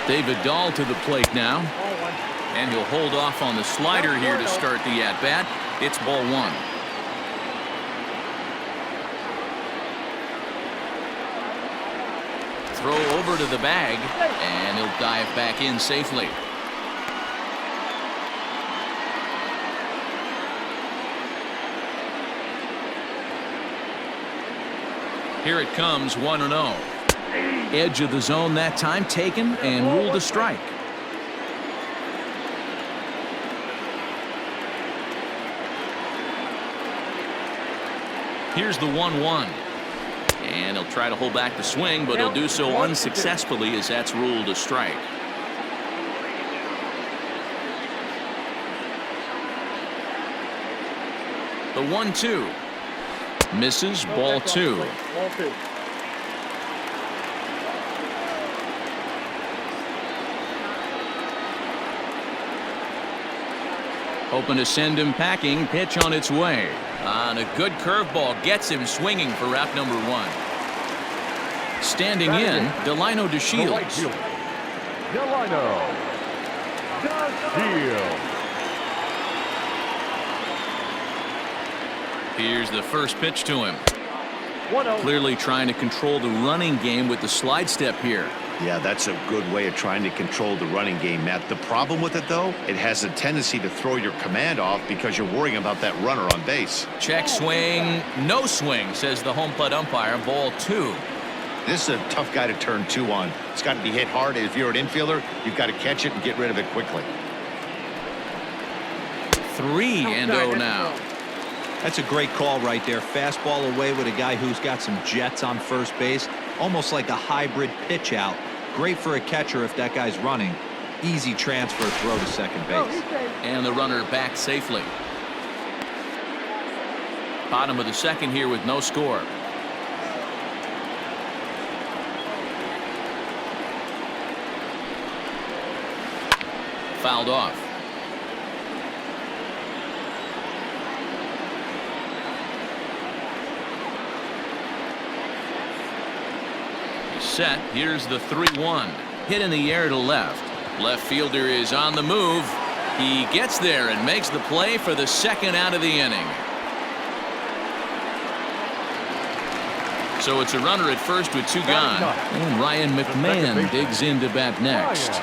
David Dahl to the plate now. And he'll hold off on the slider here to start the at-bat. It's ball one. Throw over to the bag, and he'll dive back in safely. Here it comes, 1-0. Edge of the zone that time taken and ruled a strike. Here's the 1-1. And he'll try to hold back the swing, but he'll do so unsuccessfully as that's ruled a strike. The 1-2. Misses, ball two. Hoping to send him packing. Pitch on its way. And a good curveball gets him swinging for out number one. Standing in, Delino DeShields. Delino DeShields. Here's the first pitch to him. Clearly trying to control the running game with the slide step here. Yeah, that's a good way of trying to control the running game, Matt. The problem with it, though, it has a tendency to throw your command off because you're worrying about that runner on base. Check swing, no swing, says the home plate umpire. Ball two. This is a tough guy to turn two on. It's got to be hit hard. If you're an infielder, you've got to catch it and get rid of it quickly. 3-0 now. That's a great call right there. Fastball away with a guy who's got some jets on first base. Almost like a hybrid pitch out. Great for a catcher if that guy's running. Easy transfer throw to second base. And the runner back safely. Bottom of the second here with no score. Fouled off. Set. Here's the 3-1. Hit in the air to left. Left fielder is on the move. He gets there and makes the play for the second out of the inning. So it's a runner at first with two gone. And Ryan McMahon digs in to bat next.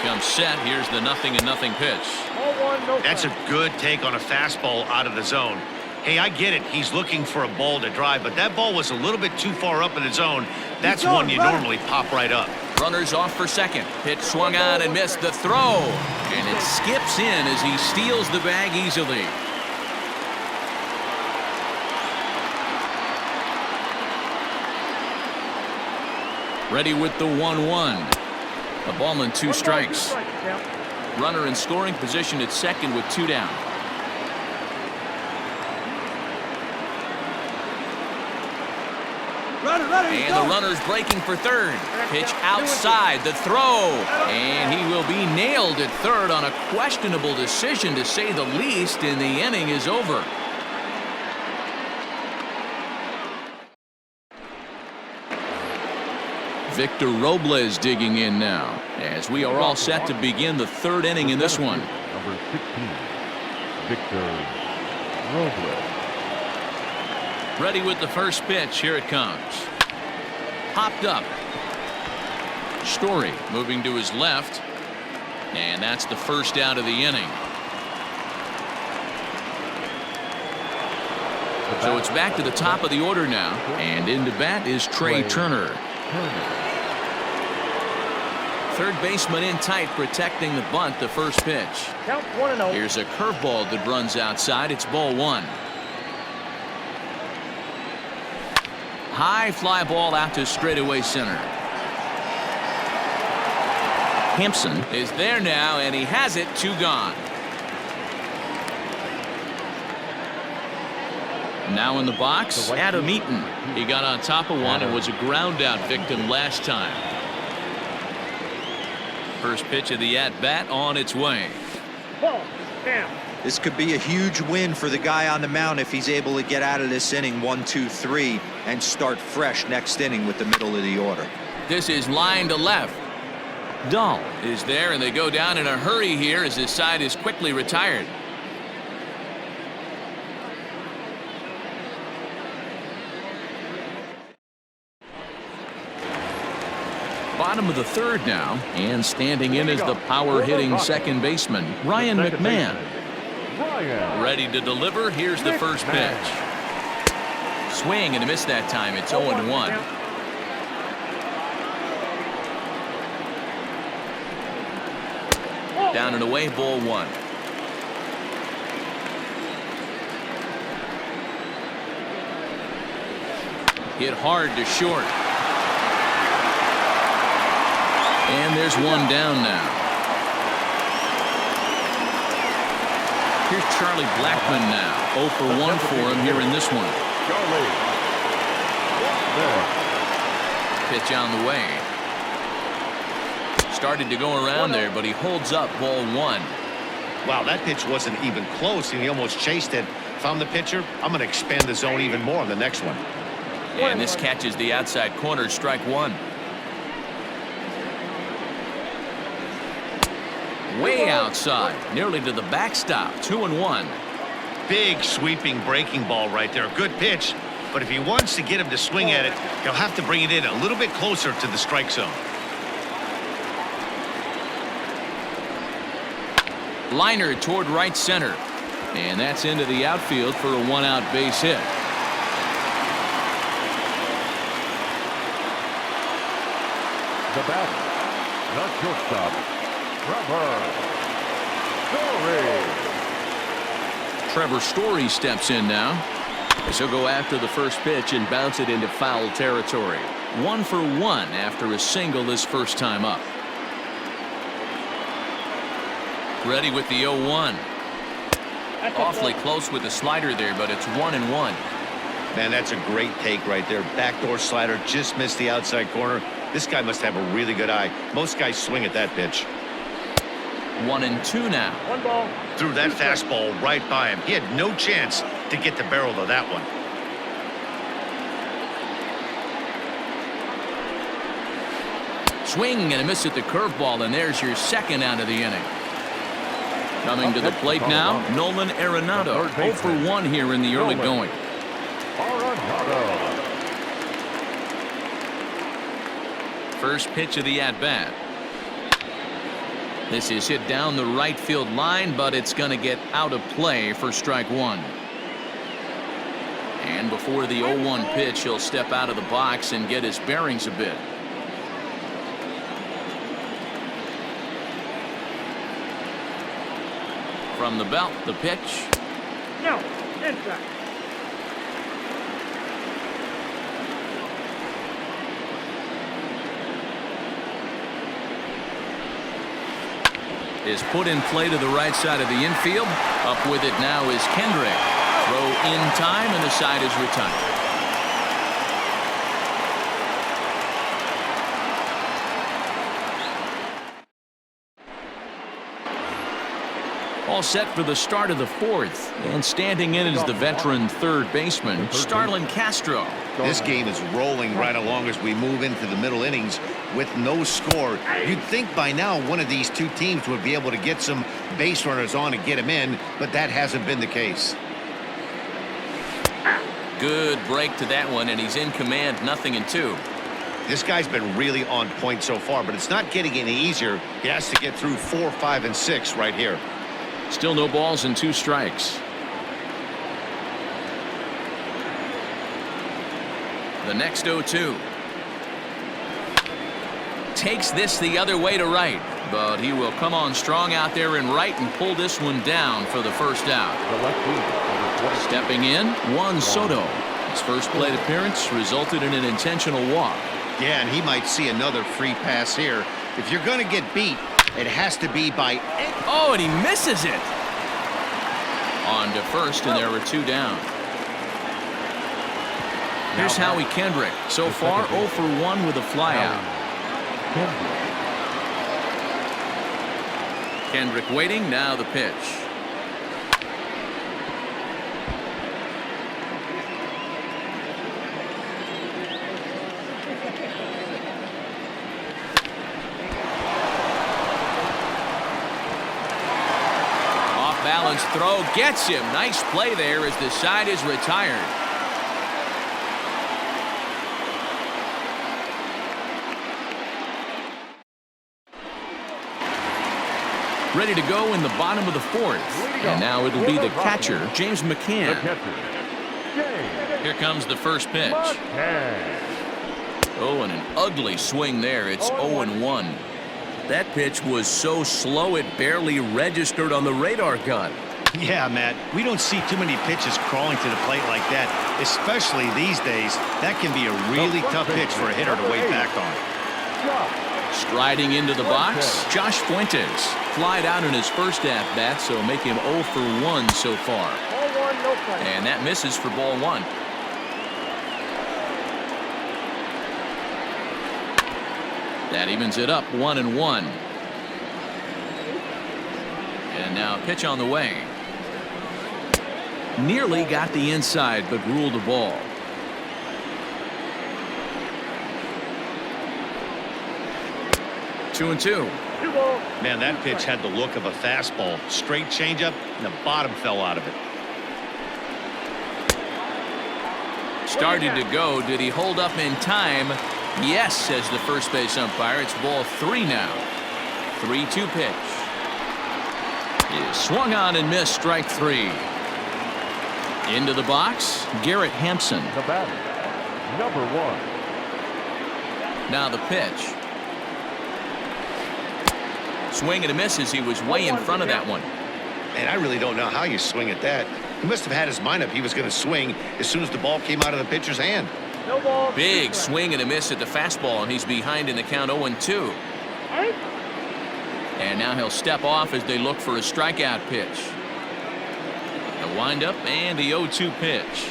Comes set. Here's the 0-0 pitch. That's a good take on a fastball out of the zone. Hey, I get it. He's looking for a ball to drive, but that ball was a little bit too far up in the zone. That's one you normally pop right up. Runners off for second. Pitch swung on and missed the throw. And it skips in as he steals the bag easily. Ready with the 1-1. A ball and two strikes. Runner in scoring position at second with two down. And the runner's breaking for third. Pitch outside the throw. And he will be nailed at third on a questionable decision, to say the least, and the inning is over. Victor Robles digging in now, as we are all set to begin the third inning in this one. Number 16, Victor Robles. Ready with the first pitch. Here it comes. Popped up. Story moving to his left. And that's the first out of the inning. So it's back to the top of the order now. And into bat is Trey Turner. Third baseman in tight, protecting the bunt. The first pitch. Count 1-0. Here's a curveball that runs outside. It's ball one. High fly ball out to straightaway center. Hampson is there now, and he has it. Two gone. Now in the box, Adam Eaton. He got on top of one and was a ground out victim last time. First pitch of the at bat on its way. Ball, down. This could be a huge win for the guy on the mound if he's able to get out of this inning 1, 2, 3 and start fresh next inning with the middle of the order. This is line to left. Dahl is there, and they go down in a hurry here as his side is quickly retired. Bottom of the third now, and standing in is the power-hitting second baseman, Ryan McMahon. Ready to deliver. Here's the first pitch. Swing and a miss that time. It's 0-1. Down and away, ball 1. Hit hard to short. And there's one down now. Here's Charlie Blackmon now. 0 for 1 for him here in this one. Pitch on the way. Started to go around there, but he holds up, ball 1. Wow, that pitch wasn't even close, and he almost chased it. If I'm the pitcher, I'm going to expand the zone even more on the next one. And this catches the outside corner, strike 1. Way outside, nearly to the backstop, 2-1. Big sweeping breaking ball right there. Good pitch, but if he wants to get him to swing at it, he'll have to bring it in a little bit closer to the strike zone. Liner toward right center, and that's into the outfield for a 1-out base hit. The batter, the shortstop, Trevor Story steps in now, as he'll go after the first pitch and bounce it into foul territory. 1 for 1 after a single his first time up. Ready with the 0-1. Awfully close with the slider there, but it's 1-1. Man, that's a great take right there. Backdoor slider, just missed the outside corner. This guy must have a really good eye. Most guys swing at that pitch. 1-2 now. One ball. Threw that fastball right by him. He had no chance to get the barrel of that one. Swing and a miss at the curveball, and there's your second out of the inning. Coming to the plate now, Nolan Arenado. 0 for 1 here in the early going. First pitch of the at-bat. This is hit down the right field line, but it's going to get out of play for strike 1. And before the 0-1 pitch, he'll step out of the box and get his bearings a bit. From the belt, the pitch. No, inside. Is put in play to the right side of the infield. Up with it now is Kendrick. Throw in time, and the side is retired. All set for the start of the fourth, and standing in is the veteran third baseman, Starlin Castro. This game is rolling right along as we move into the middle innings with no score. You'd think by now one of these two teams would be able to get some base runners on and get them in, but that hasn't been the case. Good break to that one, and he's in command, 0-2. This guy's been really on point so far, but it's not getting any easier. He has to get through 4, 5, and 6 right here. Still no balls and 2 strikes. The next 0-2. Takes this the other way to right, but he will come on strong out there in right and pull this one down for the first out. Stepping in, Juan Soto. His first plate appearance resulted in an intentional walk. Yeah, and he might see another free pass here. If you're going to get beat, it has to be by... Oh, and he misses it. On to first, and there were 2 down. Here's Howie Kendrick. So far, 0 for 1 with a flyout. Kendrick waiting, now the pitch. Balanced throw gets him. Nice play there as the side is retired. Ready to go in the bottom of the fourth. And now it'll be the catcher, James McCann. Here comes the first pitch. Oh, and an ugly swing there. It's 0-1. That pitch was so slow it barely registered on the radar gun. Yeah, Matt, we don't see too many pitches crawling to the plate like that, especially these days. That can be a really tough pitch for a hitter to wait back on. Striding into the box, Josh Fuentes. Flied out in his first at-bat, so make him 0 for 1 so far. And that misses for ball 1. That evens it up 1-1. And now pitch on the way. Nearly got the inside, but ruled the ball. Two and two. Man, that pitch had the look of a fastball. Straight changeup, and the bottom fell out of it. Started to go. Did he hold up in time? Yes, says the first base umpire. It's ball 3 now. 3-2 pitch. Is swung on and missed. Strike 3. Into the box, Garrett Hampson. The batter, number 1. Now the pitch. Swing and a miss as he was way in front of that one. And I really don't know how you swing at that. He must have had his mind up he was going to swing as soon as the ball came out of the pitcher's hand. Big swing and a miss at the fastball, and he's behind in the count 0-2. And now he'll step off as they look for a strikeout pitch. The windup and the 0-2 pitch.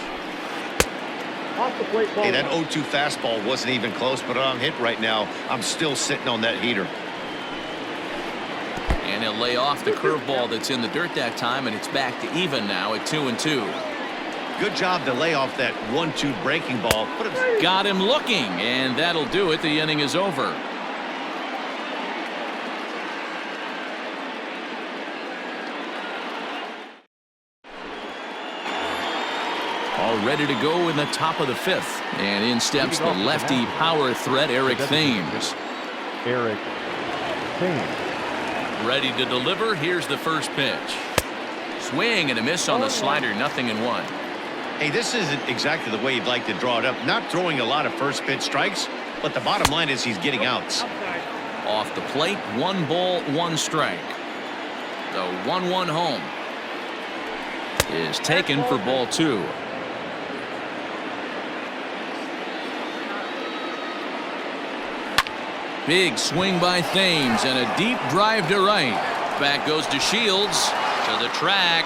Hey, that 0-2 fastball wasn't even close, but I'm hit right now. I'm still sitting on that heater. And he'll lay off the curveball that's in the dirt that time, and it's back to even now at 2-2. Good job to lay off that 1-2 breaking ball. Got him looking, and that'll do it. The inning is over. All ready to go in the top of the 5th. And in steps the lefty power threat, Eric Thames. Eric Thames. Ready to deliver. Here's the first pitch. Swing and a miss on the slider. 0-1. Hey, this isn't exactly the way you'd like to draw it up. Not throwing a lot of first pitch strikes, but the bottom line is he's getting outs. Off the plate, 1 ball, 1 strike. The 1-1 home is taken for ball 2. Big swing by Thames and a deep drive to right. Back goes to Shields. To the track.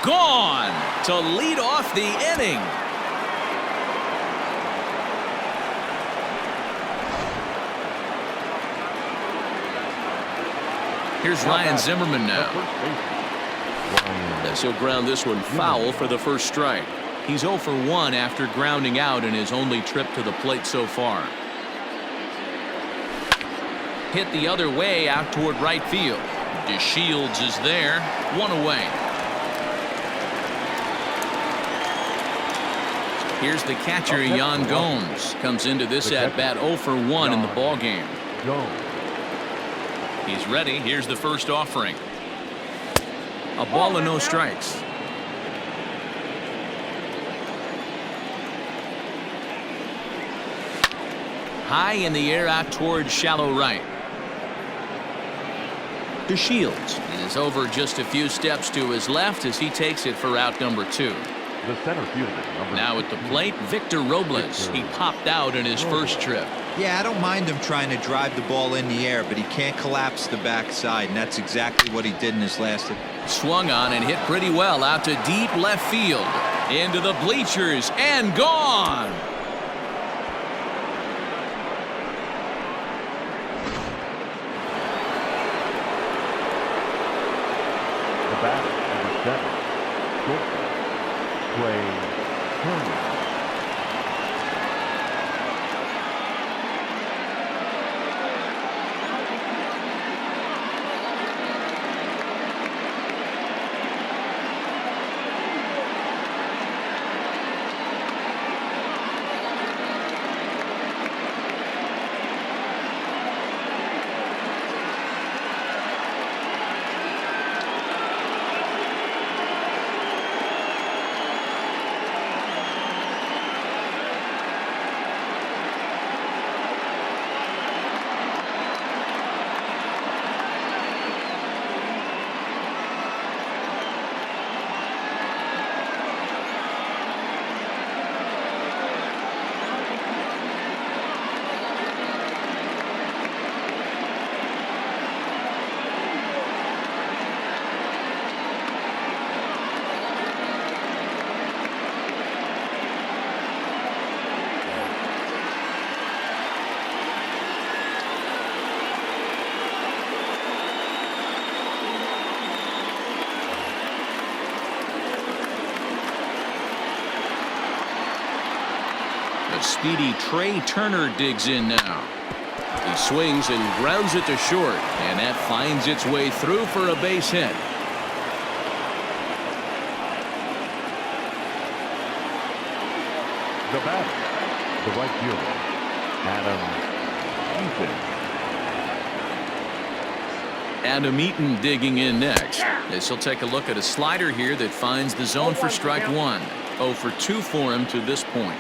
Gone to lead off the inning. Here's Ryan Zimmerman now. As he'll ground this one foul for the first strike. He's 0 for 1 after grounding out in his only trip to the plate so far. Hit the other way out toward right field. DeShields is there. 1 away. Here's the catcher, Yan Gomes. Comes into this at-bat 0 for 1 in the ballgame. He's ready. Here's the first offering. A ball and no strikes. High in the air out towards shallow right. DeShields is over just a few steps to his left as he takes it for out number 2. The center fielder. Now at the plate, Victor Robles. He popped out in his first trip. Yeah, I don't mind him trying to drive the ball in the air, but he can't collapse the backside, and that's exactly what he did in his last. Swung on and hit pretty well out to deep left field. Into the bleachers and gone. Batter, number 7, shortstop, Clay Turner. The speedy Trey Turner digs in now. He swings and grounds it to short, and that finds its way through for a base hit. The batter, the right fielder, Adam Eaton digging in next. As he'll take a look at a slider here that finds the zone for strike one. 0 for 2 for him to this point.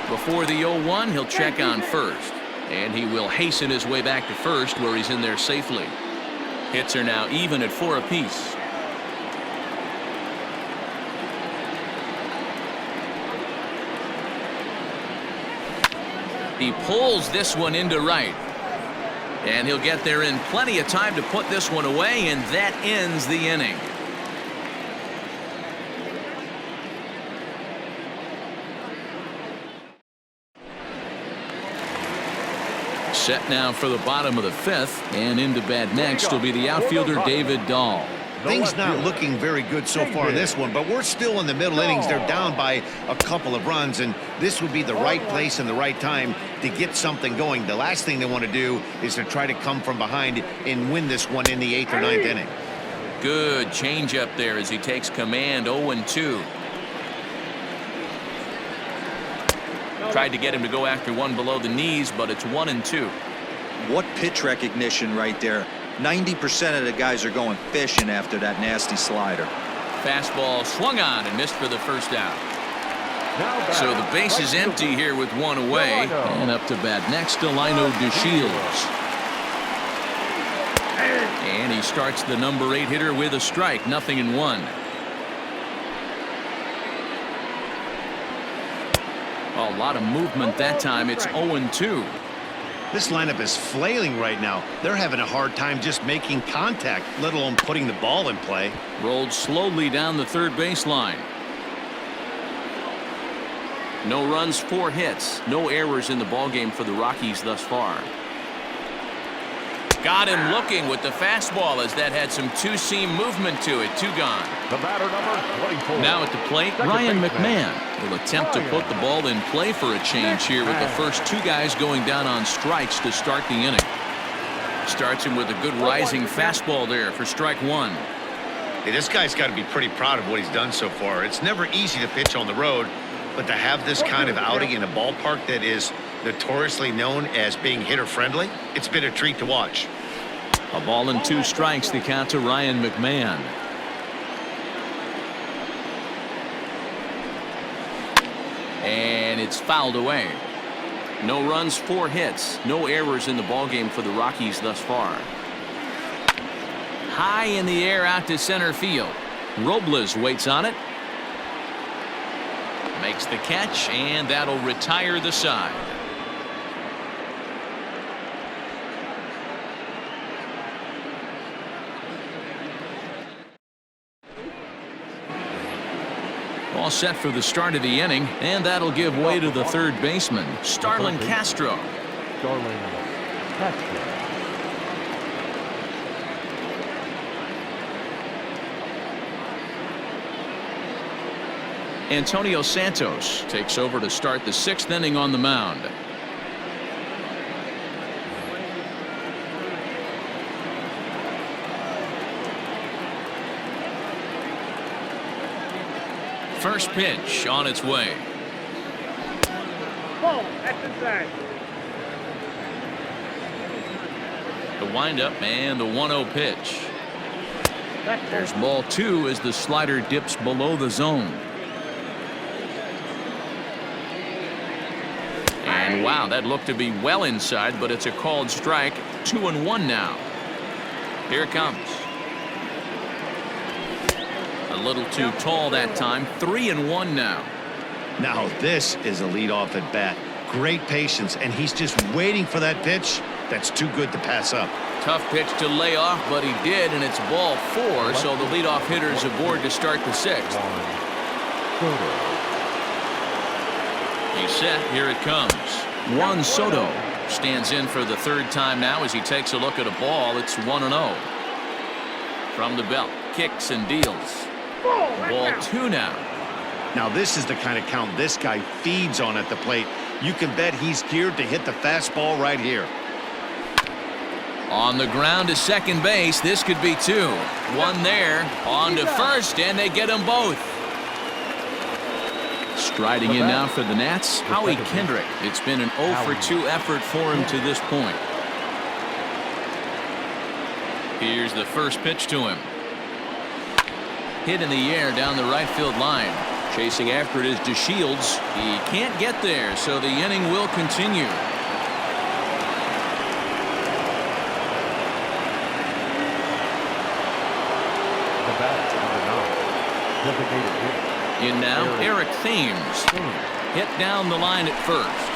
Before the 0-1, he'll check on first. And he will hasten his way back to first, where he's in there safely. Hits are now even at 4 apiece. He pulls this one into right. And he'll get there in plenty of time to put this one away, and that ends the inning. Set now for the bottom of the 5th, and into bat next will be the outfielder David Dahl. Things not looking very good so far in this one, but we're still in the middle innings. They're down by a couple of runs, and this would be the right place and the right time to get something going. The last thing they want to do is to try to come from behind and win this one in the 8th or 9th inning. Good changeup there as he takes command. 0-2. Tried to get him to go after one below the knees, but it's 1-2. What pitch recognition right there. 90% of the guys are going fishing after that nasty slider. Fastball swung on and missed for the first out. So the base is empty here with one away. And up to bat next, Delino DeShields. And he starts the number 8 hitter with a strike. 0-1. A lot of movement that time. It's 0-2. This lineup is flailing right now. They're having a hard time just making contact, let alone putting the ball in play. Rolled slowly down the third baseline. No runs, 4 hits. No errors in the ballgame for the Rockies thus far. Got him looking with the fastball as that had some two-seam movement to it. 2 gone. The batter number 24. Now at the plate, Ryan McMahon will attempt to put the ball in play for a change here with the first 2 guys going down on strikes to start the inning. Starts him with a good rising fastball there for strike 1. Hey, this guy's got to be pretty proud of what he's done so far. It's never easy to pitch on the road, but to have this kind of outing in a ballpark that is notoriously known as being hitter-friendly, it's been a treat to watch. A ball and 2 strikes, the count to Ryan McMahon. And it's fouled away. No runs, 4 hits. No errors in the ballgame for the Rockies thus far. High in the air out to center field. Robles waits on it. Makes the catch, and that'll retire the side. All set for the start of the inning, and that'll give way to the third baseman, Starlin Castro. Antonio Santos takes over to start the 6th inning on the mound. First pitch on its way. Ball, that's inside. The windup and the 1-0 pitch. There's ball 2 as the slider dips below the zone. And wow, that looked to be well inside, but it's a called strike. 2-1 now. Here it comes. A little too tall that time. 3-1 now. Now this is a leadoff at bat. Great patience, and he's just waiting for that pitch. That's too good to pass up. Tough pitch to lay off, but he did, and it's ball 4, so the leadoff hitter's aboard to start the 6th. He's set. Here it comes. Juan Soto stands in for the 3rd time now as he takes a look at a ball. It's 1-0. From the belt, kicks and deals. Ball 2 now. Now this is the kind of count this guy feeds on at the plate. You can bet he's geared to hit the fastball right here. On the ground to second base. This could be 2. 1 there. On to first, and they get them both. Striding in now for the Nats, Howie Kendrick. It's been an 0 for 2 effort for him to this point. Here's the first pitch to him. Hit in the air down the right field line. Chasing after it is DeShields. He can't get there, so the inning will continue. The bat, number 9. Designated hitter. In now, Eric Thames. Hit down the line at first.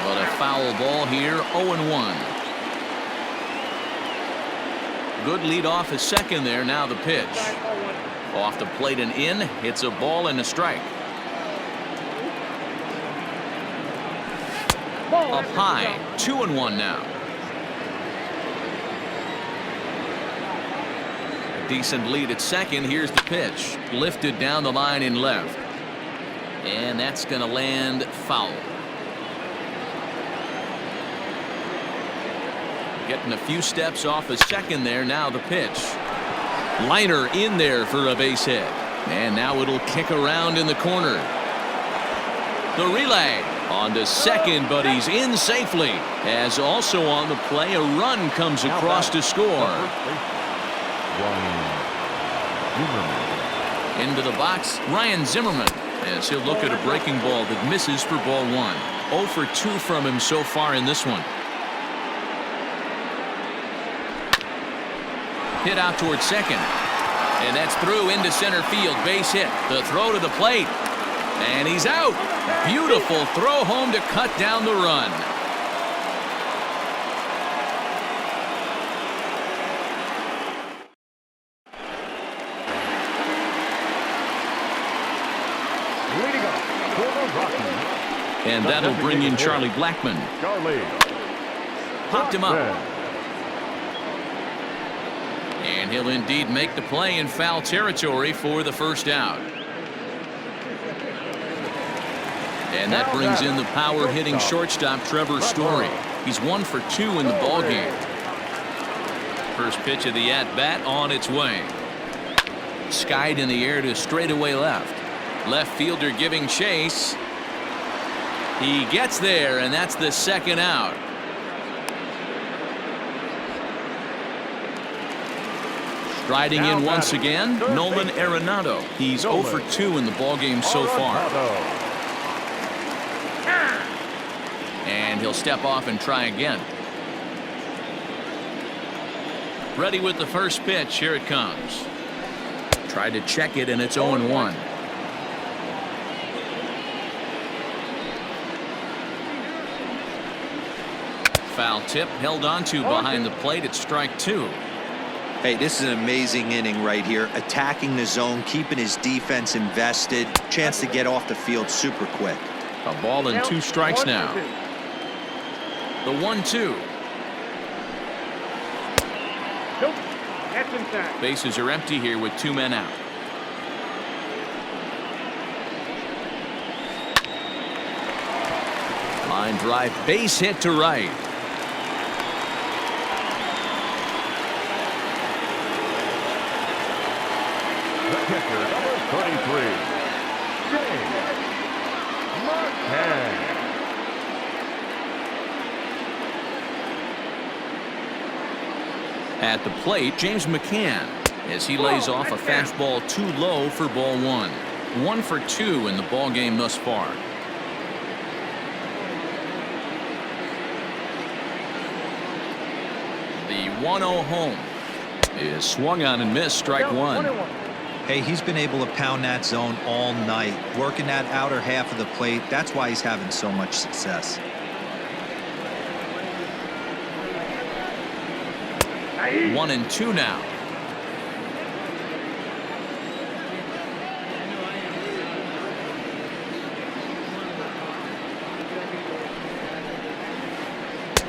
But a foul ball here, 0-1. Good lead off at second there. Now the pitch. Off the plate and in. Hits a ball and a strike. Up high, 2-1 now. Decent lead at second. Here's the pitch. Lifted down the line in left. And that's going to land foul. Getting a few steps off a second there. Now the pitch. Liner in there for a base hit. And now it'll kick around in the corner. The relay on to second, but he's in safely. As also on the play, a run comes across to score. Into the box, Ryan Zimmerman, as he'll look at a breaking ball that misses for ball 1. 0 for 2 from him so far in this one. Hit out towards second. And that's through into center field. Base hit. The throw to the plate. And he's out. Beautiful throw home to cut down the run. Leading up for the Rockies. And that'll bring in Charlie Blackmon. Popped him up. And he'll indeed make the play in foul territory for the first out. And that brings in the power hitting shortstop Trevor Story. He's 1 for 2 in the ball game. First pitch of the at-bat on its way. Skied in the air to straightaway left. Left fielder giving chase. He gets there, and that's the second out. Striding in once again, Nolan Arenado. He's 0 for 2 in the ball game so far. And he'll step off and try again. Ready with the first pitch. Here it comes. Tried to check it, and it's 0-1. Foul tip held onto behind the plate at strike 2. Hey, this is an amazing inning right here. Attacking the zone, keeping his defense invested. Chance to get off the field super quick. A ball and 2 strikes now. The 1-2. Nope. That's inside. Bases are empty here with 2 men out. Line drive, base hit to right. The catcher, number 33, James McCann. At the plate, James McCann, as he lays off a fastball too low for ball 1. 1 for 2 in the ball game thus far. The 1-0 home is swung on and missed. Strike 1. Hey, he's been able to pound that zone all night, working that outer half of the plate. That's why he's having so much success. 1-2 now.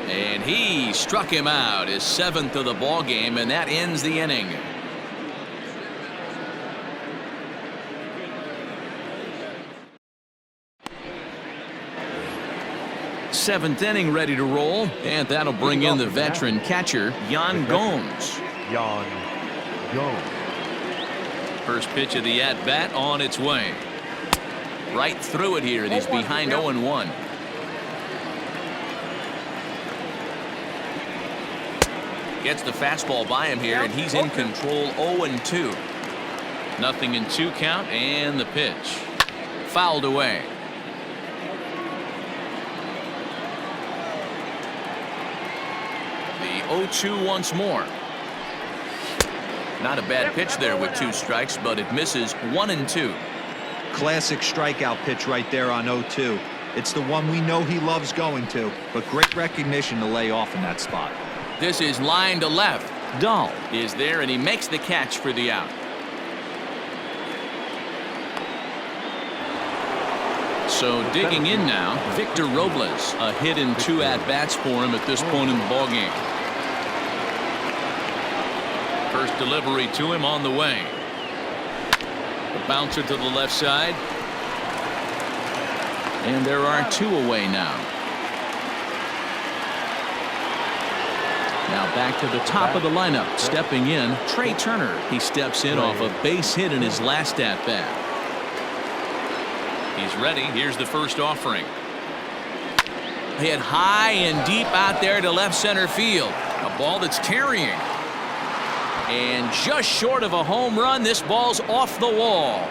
And he struck him out, his 7th of the ball game, and that ends the inning. 7th inning ready to roll, and that'll bring in the veteran catcher, Yan Gomes. Yan Gomes. First pitch of the at-bat on its way. Right through it here, and he's behind 0-1. Gets the fastball by him here, and he's in control. 0-2. Nothing in 2 count, and the pitch fouled away. The 0-2 once more. Not a bad pitch there with 2 strikes, but it misses 1-2. Classic strikeout pitch right there on 0-2. It's the one we know he loves going to, but great recognition to lay off in that spot. This is line to left. Dahl is there, and he makes the catch for the out. So digging in now, Victor Robles. A hit in 2 at-bats for him at this point in the ballgame. First delivery to him on the way. The bouncer to the left side. And there are 2 away now. Now back to the top of the lineup. Stepping in, Trey Turner. He steps in off a base hit in his last at-bat. He's ready. Here's the first offering. Hit high and deep out there to left center field. A ball that's carrying. And just short of a home run, this ball's off the wall.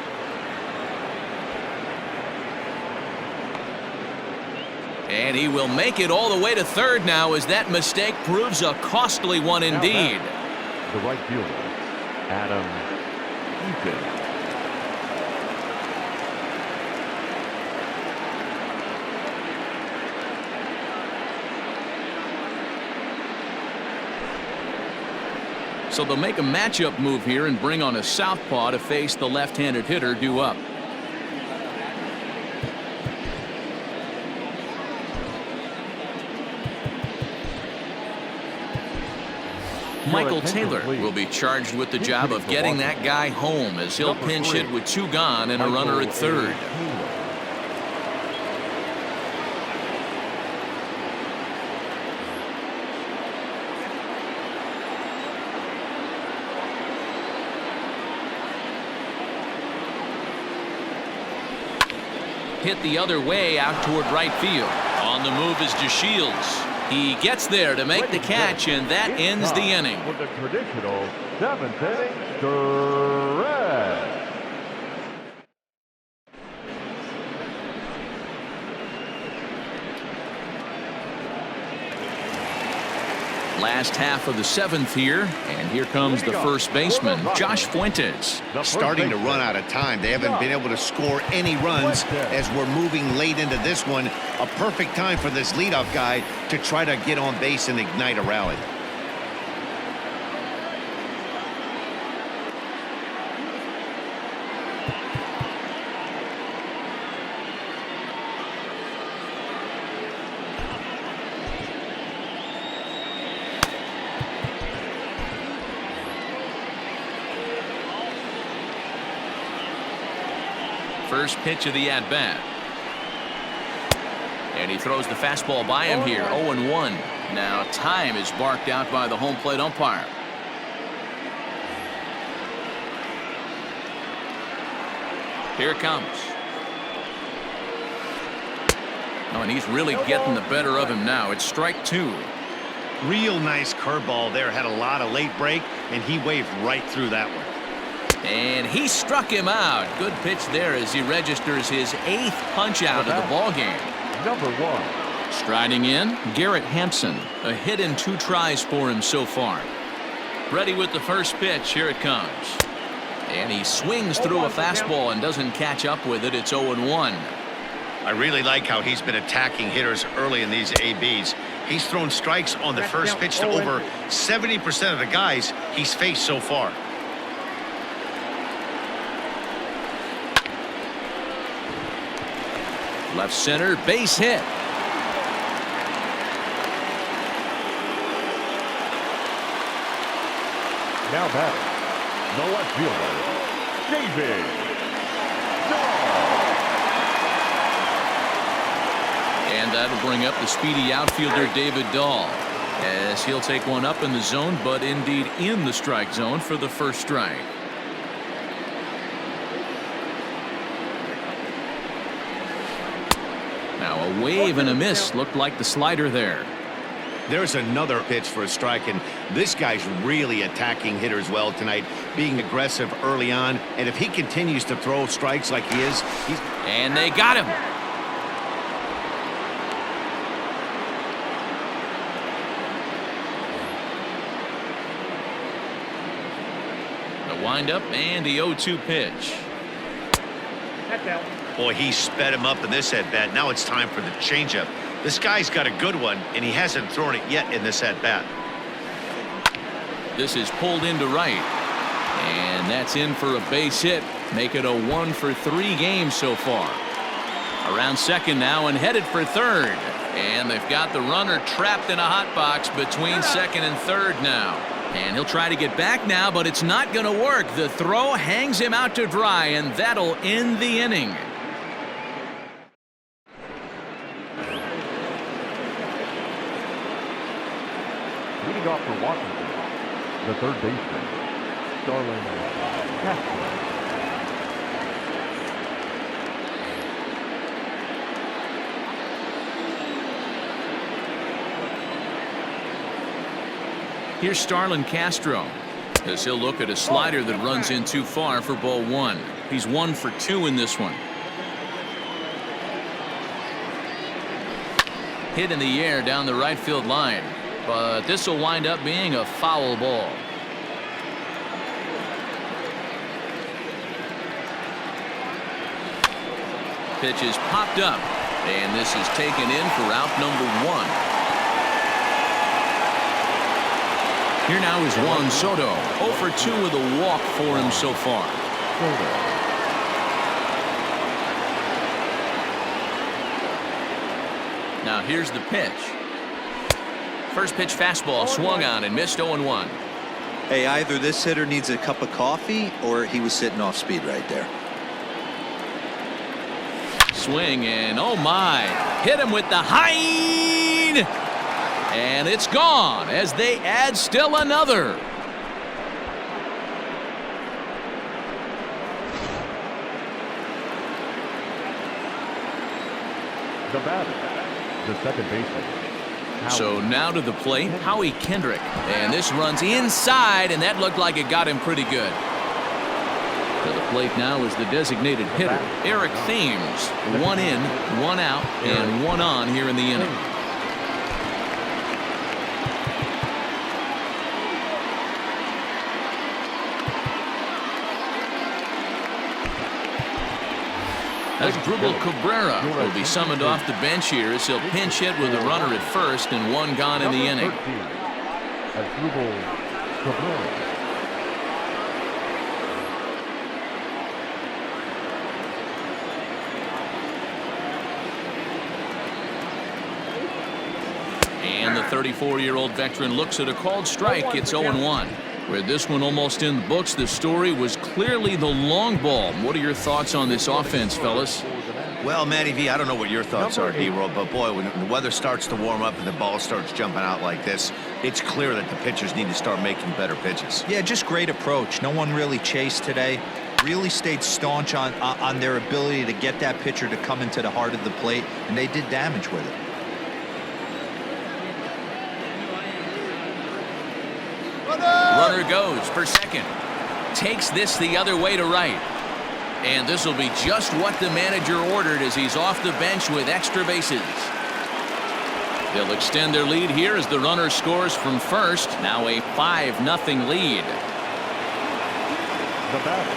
And he will make it all the way to third now, as that mistake proves a costly one indeed. The right fielder, Adam Eaton. So they'll make a matchup move here and bring on a southpaw to face the left-handed hitter due up. Michael Taylor will be charged with the job of getting that guy home, as he'll pinch hit with 2 gone and a runner at third. Hit the other way out toward right field. On the move is DeShields. He gets there to make the catch, and that ends the inning. With the traditional 7th inning stretch. Last half of the 7th here, and here comes the first baseman, Josh Fuentes. Starting to run out of time. They haven't been able to score any runs as we're moving late into this one. A perfect time for this leadoff guy to try to get on base and ignite a rally. First pitch of the at-bat. And he throws the fastball by him here. 0-1. Now time is barked out by the home plate umpire. Here it comes. Oh, and he's really getting the better of him now. It's strike 2. Real nice curveball there. Had a lot of late break, and he waved right through that one. And he struck him out. Good pitch there as he registers his 8th punch out of the ball game. Number 1. Striding in, Garrett Hampson. A hit in 2 tries for him so far. Ready with the first pitch. Here it comes. And he swings through a fastball and doesn't catch up with it. It's 0-1. I really like how he's been attacking hitters early in these ABs. He's thrown strikes on the first pitch to over 70% of the guys he's faced so far. Left center, base hit. Now batting, the left fielder, David Dahl. And that'll bring up the speedy outfielder David Dahl, as he'll take one up in the zone, but indeed in the strike zone for the first strike. Now a wave and a miss. Looked like the slider there. There's another pitch for a strike, and this guy's really attacking hitters well tonight, being aggressive early on. And if he continues to throw strikes like he is, and they got him. The windup and the 0-2 pitch. That's out. boy, he sped him up in this at-bat. Now it's time for the changeup. This guy's got a good one, and he hasn't thrown it yet in this at-bat. This is pulled into right, and that's in for a base hit. Make it a 1-for-3 game so far. Around second now and headed for third, and they've got the runner trapped in a hot box between second and third now. And he'll try to get back now, but it's not going to work. The throw hangs him out to dry, and that'll end the inning. Leading off for Washington, the third baseman, Starlin Castro. Here's Starlin Castro, as he'll look at a slider that runs in too far for ball one. He's 1 for 2 in this one. Hit in the air down the right field line, but this will wind up being a foul ball. Pitch is popped up, and this is taken in for out number 1. Here now is Juan Soto. 0 for 2 with a walk for him so far. Now here's the pitch. First pitch fastball swung on and missed 0-1. Hey, either this hitter needs a cup of coffee or he was sitting off speed right there. Swing and oh my, hit him with the hind, and it's gone as they add still another. The batter, the second baseman. So now to the plate, Howie Kendrick, and this runs inside, and that looked like it got him pretty good. To the plate now is the designated hitter, Eric Thames. 1 in, 1 out, and 1 on here in the inning. Asdrubal Cabrera will be summoned off the bench here as he'll pinch hit with a runner at first and 1 gone in the inning. Asdrubal Cabrera. And the 34-year-old veteran looks at a called strike. It's 0-1. With this one almost in the books, the story was clearly the long ball. What are your thoughts on this offense, fellas? Well, Matty V, I don't know what your thoughts are, D-Roll, but boy, when the weather starts to warm up and the ball starts jumping out like this, it's clear that the pitchers need to start making better pitches. Yeah, just great approach. No one really chased today. Really stayed staunch on their ability to get that pitcher to come into the heart of the plate, and they did damage with it. Runner goes for second. Takes this the other way to right. And this will be just what the manager ordered as he's off the bench with extra bases. They'll extend their lead here as the runner scores from first. Now a 5-0 lead. The batter,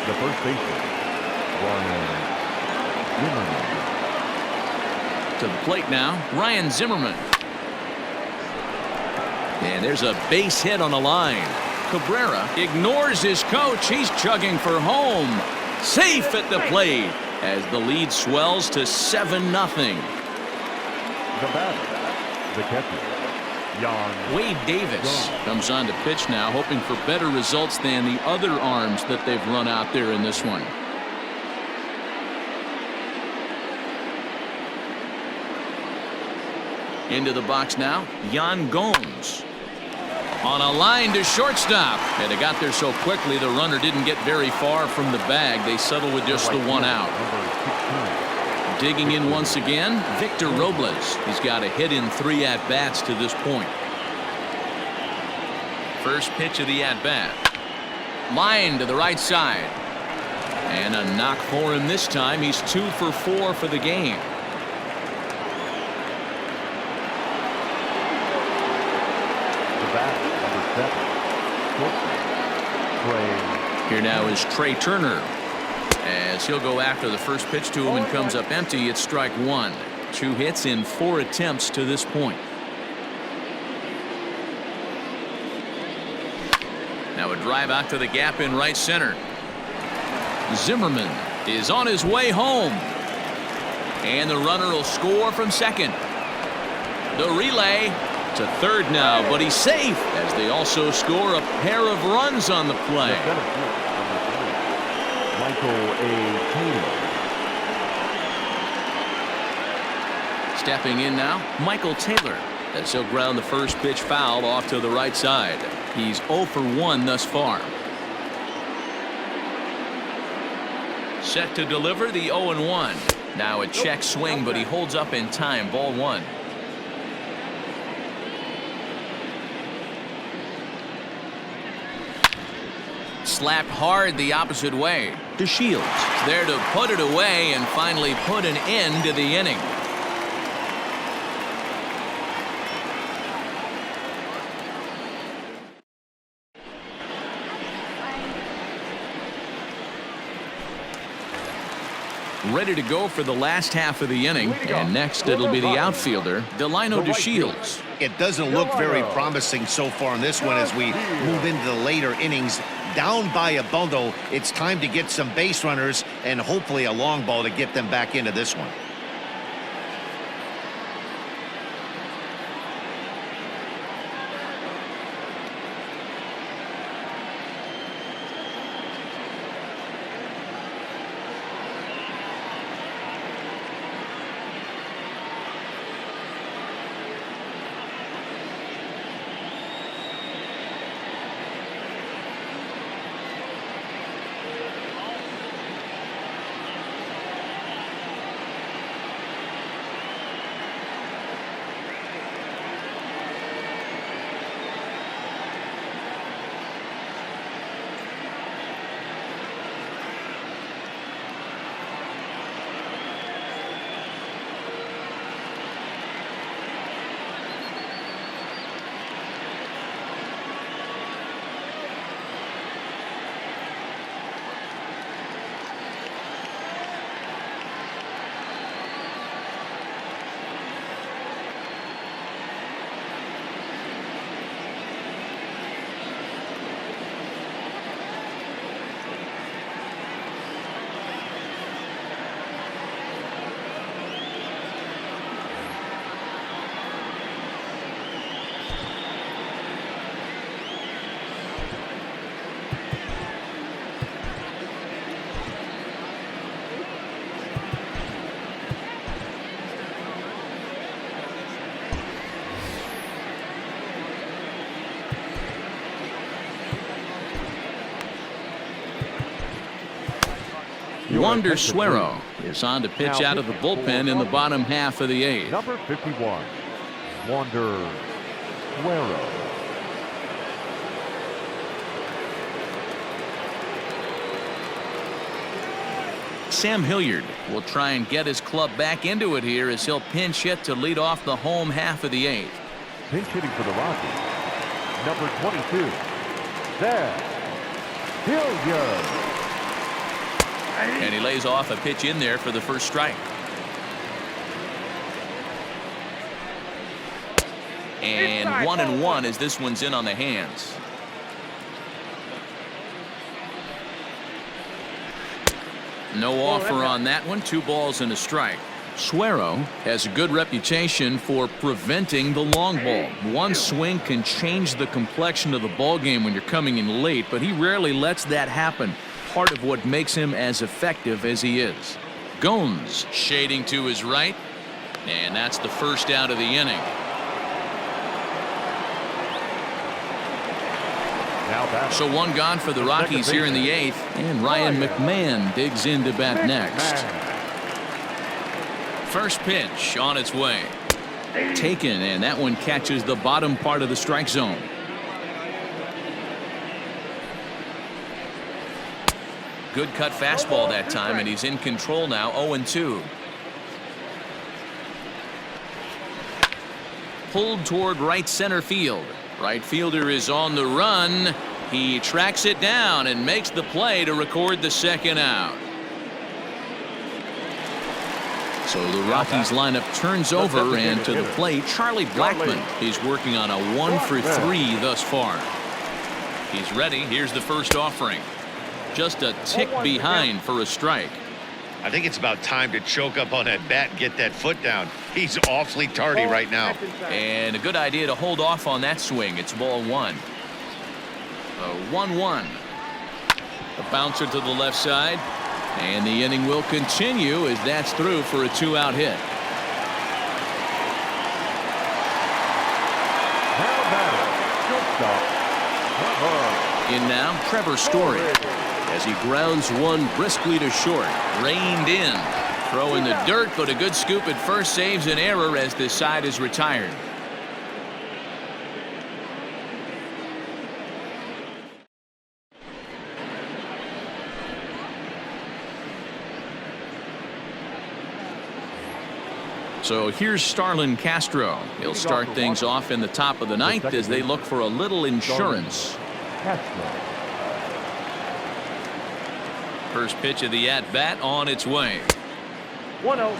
the first baseman, Ryan Zimmerman. To the plate now, Ryan Zimmerman. And there's a base hit on the line. Cabrera ignores his coach. He's chugging for home. Safe at the plate as the lead swells to 7-0. The batter, the catcher, Wade Davis comes on to pitch now, hoping for better results than the other arms that they've run out there in this one. Into the box now, Yan Gomes. On a line to shortstop. And they got there so quickly the runner didn't get very far from the bag. They settled with just the one out. Digging in once again, Victor Robles. He's got a hit in 3 at-bats to this point. First pitch of the at-bat. Line to the right side. And a knock for him this time. He's 2 for 4 for the game. The bat, number 7. Trey. Here now is Trey Turner. As he'll go after the first pitch to him and comes up empty. It's strike 1. 2 hits in 4 attempts to this point. Now a drive out to the gap in right center. Zimmerman is on his way home. And the runner will score from second. The relay to third now, but he's safe as they also score a pair of runs on the play. Michael A. Taylor. Stepping in now, Michael Taylor, as he'll ground the first pitch foul off to the right side. He's 0 for 1 thus far. Set to deliver the 0-1. Now a check swing, but he holds up in time. Ball 1. Slapped hard the opposite way. DeShields there to put it away and finally put an end to the inning. Ready to go for the last half of the inning, and next it'll be the outfielder, Delino DeShields. It doesn't look very promising so far in this one as we move into the later innings. Down by a bundle, it's time to get some base runners and hopefully a long ball to get them back into this one. Wander Suero is on to pitch out of the bullpen in the bottom half of the 8th. Number 51, Wander Suero. Sam Hilliard will try and get his club back into it here as he'll pinch hit to lead off the home half of the 8th. Pinch hitting for the Rockies, number 22, Sam Hilliard. And he lays off a pitch in there for the first strike. And 1-1 as this one's in on the hands. No offer on that one. 2 balls and a strike. Suero has a good reputation for preventing the long ball. One swing can change the complexion of the ball game when you're coming in late, but he rarely lets that happen. Part of what makes him as effective as he is. Gomes shading to his right. And that's the first out of the inning. So one gone for the Rockies here in the 8th, and Ryan McMahon digs in to bat next. First pitch on its way. Taken, and that one catches the bottom part of the strike zone. Good cut fastball that time, and he's in control now. 0-2. Pulled toward right center field. Right fielder is on the run. He tracks it down and makes the play to record the second out. So the Rockies lineup turns over, and to the plate, Charlie Blackmon. He's working on a 1-for-3 thus far. He's ready. Here's the first offering. Just a tick behind for a strike. I think it's about time to choke up on that bat and get that foot down. He's awfully tardy right now. And a good idea to hold off on that swing. It's ball 1. 1-1. A bouncer to the left side. And the inning will continue as that's through for a 2-out hit. In now, Trevor Story, as he grounds one briskly to short. Reined in. Throw in the dirt, but a good scoop at first saves an error as this side is retired. So here's Starlin Castro. He'll start things off in the top of the 9th as they look for a little insurance. First pitch of the at-bat on its way. 1-0.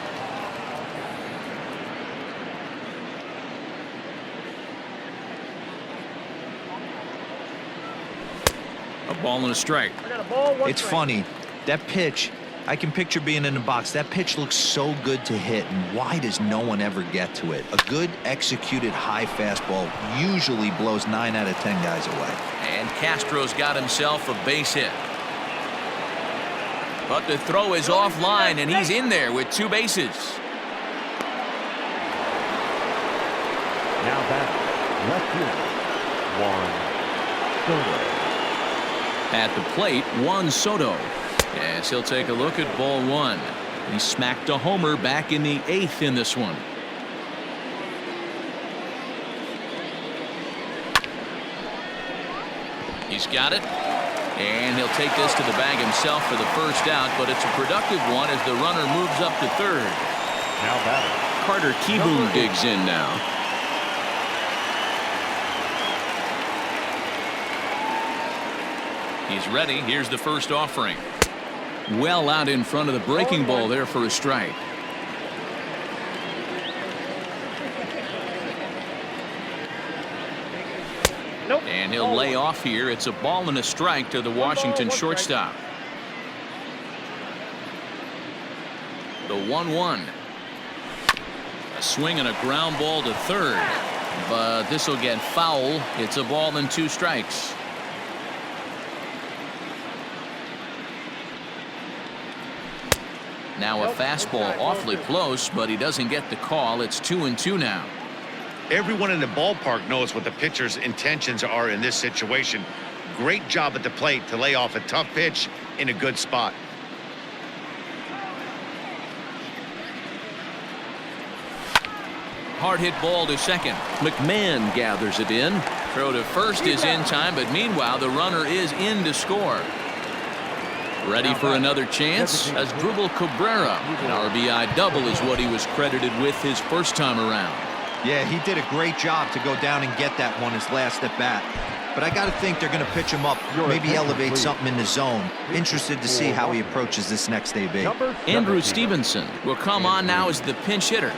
A ball and a strike. I got a ball, 1 It's strike. funny. That pitch, I can picture being in the box. That pitch looks so good to hit, and why does no one ever get to it? A good executed high fastball usually blows 9 out of 10 guys away. And Castro's got himself a base hit. But the throw is offline, and he's in there with 2 bases. Now back left field, Juan Soto. At the plate, Juan Soto. Yes, he'll take a look at ball 1. He smacked a homer back in the 8th in this one. He's got it. And he'll take this to the bag himself for the first out, but it's a productive one as the runner moves up to third. Now batter, Carter Kieboom digs in now. He's ready. Here's the first offering. Well out in front of the breaking ball there for a strike. Nope. And he'll lay off here. It's a ball and a strike to the Washington shortstop. The 1-1. A swing and a ground ball to third. But this will get foul. It's a ball and 2 strikes. Now a fastball awfully close, but he doesn't get the call. It's 2-2 now. Everyone in the ballpark knows what the pitcher's intentions are in this situation. Great job at the plate to lay off a tough pitch in a good spot. Hard hit ball to second. McMahon gathers it in. Throw to first is in time, but meanwhile the runner is in to score. Ready for another chance as Drupal Cabrera. An RBI double is what he was credited with his first time around. Yeah, he did a great job to go down and get that one his last at bat. But I got to think they're going to pitch him up, maybe elevate something in the zone. Interested to see how he approaches this next AB. Andrew Stevenson will come on now as the pinch hitter.